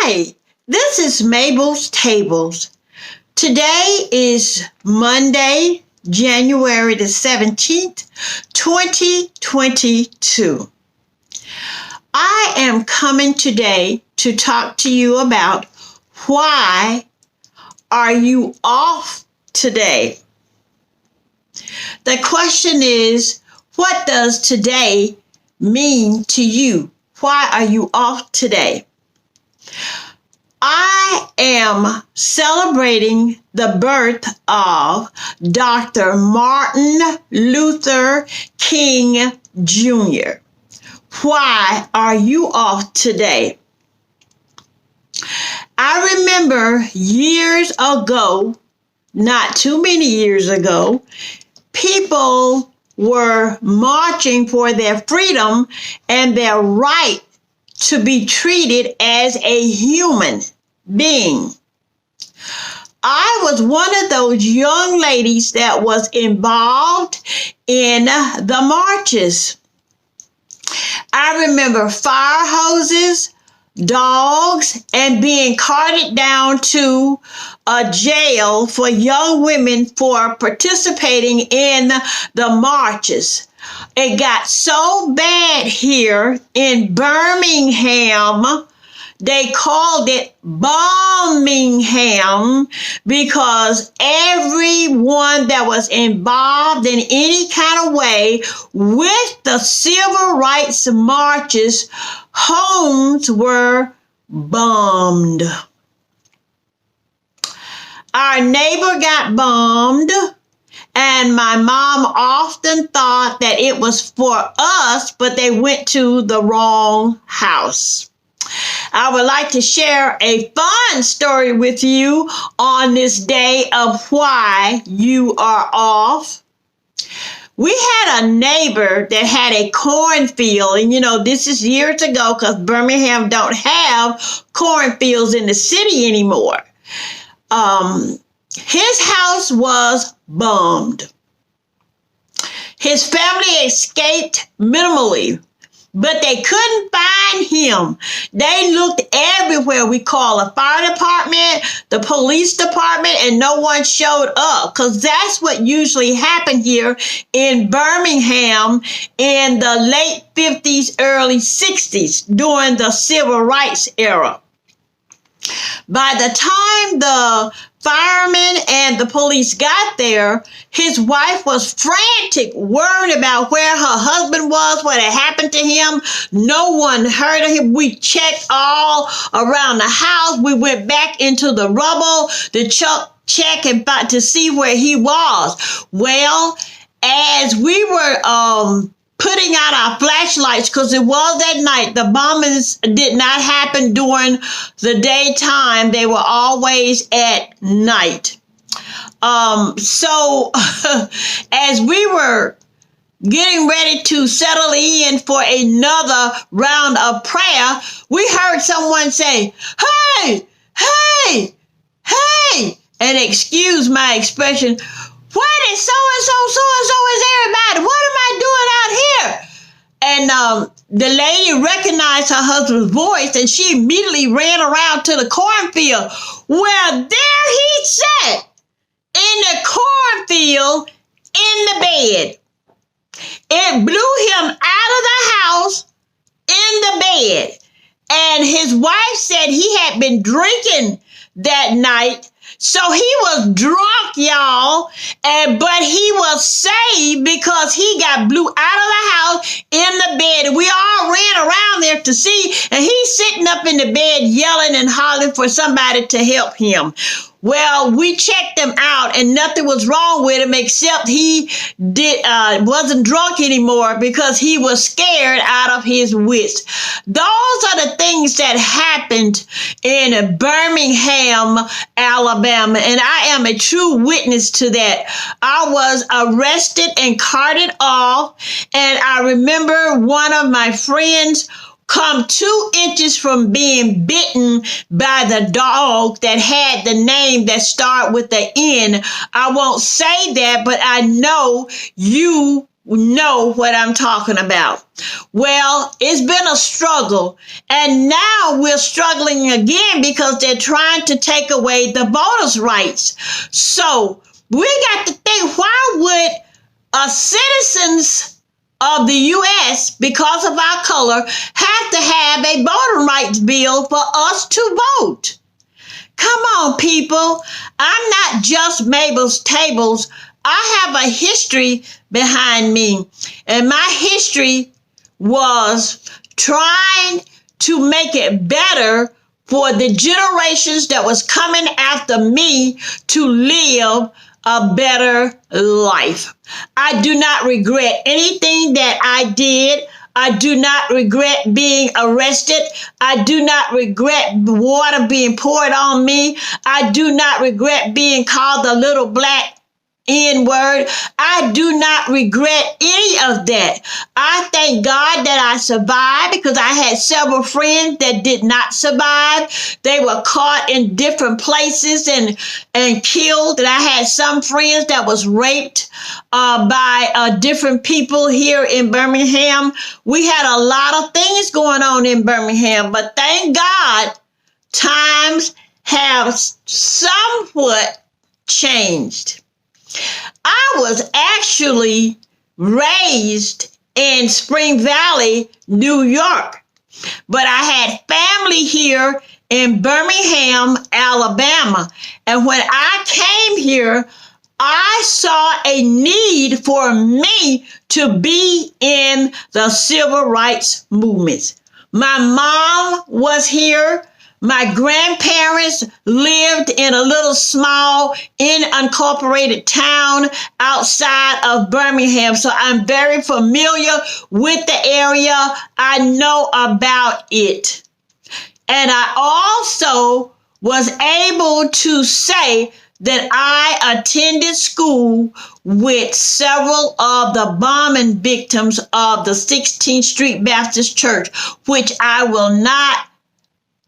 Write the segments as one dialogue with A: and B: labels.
A: Hi, this is Mabel's Tables. Today is Monday, January the 17th, 2022. I am coming today to talk to you about why are you off today? The question is, what does today mean to you? Why are you off today? I am celebrating the birth of Dr. Martin Luther King Jr. Why are you off today? I remember years ago, not too many years ago, people were marching for their freedom and their right to be treated as a human being. I was one of those young ladies that was involved in the marches. I remember fire hoses, dogs, and being carted down to a jail for young women for participating in the marches. It got so bad here in Birmingham, they called it Birmingham because everyone that was involved in any kind of way with the civil rights marches, homes were bombed. Our neighbor got bombed, and my mom often thought that it was for us, but they went to the wrong house. I would like to share a fun story with you on this day of why you are off. We had a neighbor that had a cornfield, and this is years ago because Birmingham don't have cornfields in the city anymore. His house was bombed. His family escaped minimally, but they couldn't find him. They looked everywhere. We called the fire department, the police department, and no one showed up because that's what usually happened here in Birmingham in the late 50s, early 60s during the civil rights era. By the time the firemen and the police got there, his wife was frantic, worried about where her husband was, what had happened to him. No one heard of him. We checked all around the house. We went back into the rubble to check and to see where he was. Well, as we were putting out our flashlights, because it was at night. The bombings did not happen during the daytime. They were always at night. So as we were getting ready to settle in for another round of prayer, we heard someone say, "Hey, hey, hey," and excuse my expression, "What is so-and-so is everybody? What am I doing out here?" And the lady recognized her husband's voice, and she immediately ran around to the cornfield. Well, there he sat in the cornfield in the bed. It blew him out of the house in the bed. And his wife said he had been drinking that night. So he was drunk, y'all, but he was saved because he got blew out of the house in the bed. And we all ran around there to see, and he's sitting up in the bed yelling and hollering for somebody to help him. Well, we checked him out and nothing was wrong with him except he wasn't drunk anymore because he was scared out of his wits. Those are the things that happened in Birmingham, Alabama, and I am a true witness to that. I was arrested and carted off, and I remember one of my friends come 2 inches from being bitten by the dog that had the name that started with the N. I won't say that, but I know you know what I'm talking about. Well, it's been a struggle, and now we're struggling again because they're trying to take away the voters' rights. So we got to think, why would citizens of the U.S., because of our color, have to have a voting rights bill for us to vote? Come on, people. I'm not just Mabel's Tables. I have a history behind me, and my history was trying to make it better for the generations that was coming after me to live a better life. I do not regret anything that I did. I do not regret being arrested. I do not regret water being poured on me. I do not regret being called the little black N-word. I do not regret any of that. I thank God that I survived, because I had several friends that did not survive. They were caught in different places and killed. And I had some friends that was raped by different people here in Birmingham. We had a lot of things going on in Birmingham, but thank God times have somewhat changed. I was actually raised in Spring Valley, New York, but I had family here in Birmingham, Alabama. And when I came here, I saw a need for me to be in the civil rights movements. My mom was here. My grandparents lived in a little small unincorporated town outside of Birmingham, so I'm very familiar with the area. I know about it. And I also was able to say that I attended school with several of the bombing victims of the 16th Street Baptist Church, which I will not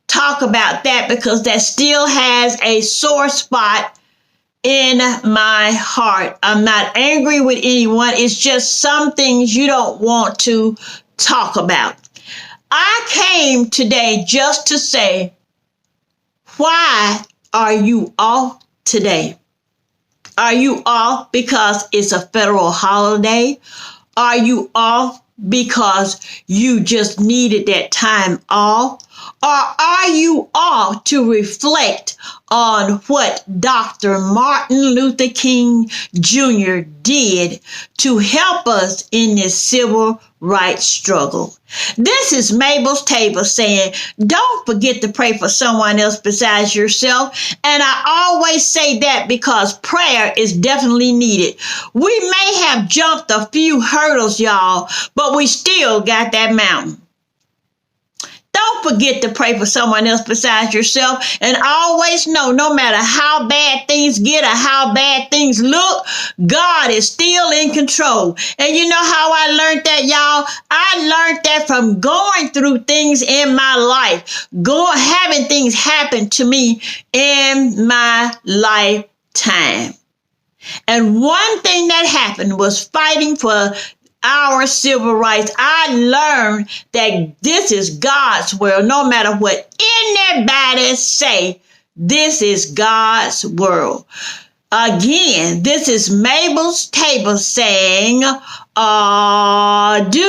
A: talk about that because that still has a sore spot in my heart. I'm not angry with anyone. It's just some things you don't want to talk about. I came today just to say, why are you off today? Are you off because it's a federal holiday? Are you off because you just needed that time off? Or are you off to reflect on what Dr. Martin Luther King Jr. did to help us in this civil rights struggle? This is Mabel's Table saying, don't forget to pray for someone else besides yourself. And I always say that because prayer is definitely needed. We may have jumped a few hurdles, y'all, but we still got that mountain. Don't forget to pray for someone else besides yourself. And always know, no matter how bad things get or how bad things look, God is still in control. And you know how I learned that, y'all? I learned that from going through things in my life, having things happen to me in my lifetime. And one thing that happened was fighting for our civil rights. I learned that this is God's world. No matter what anybody say, this is God's world. Again, this is Mabel's Table saying, adieu.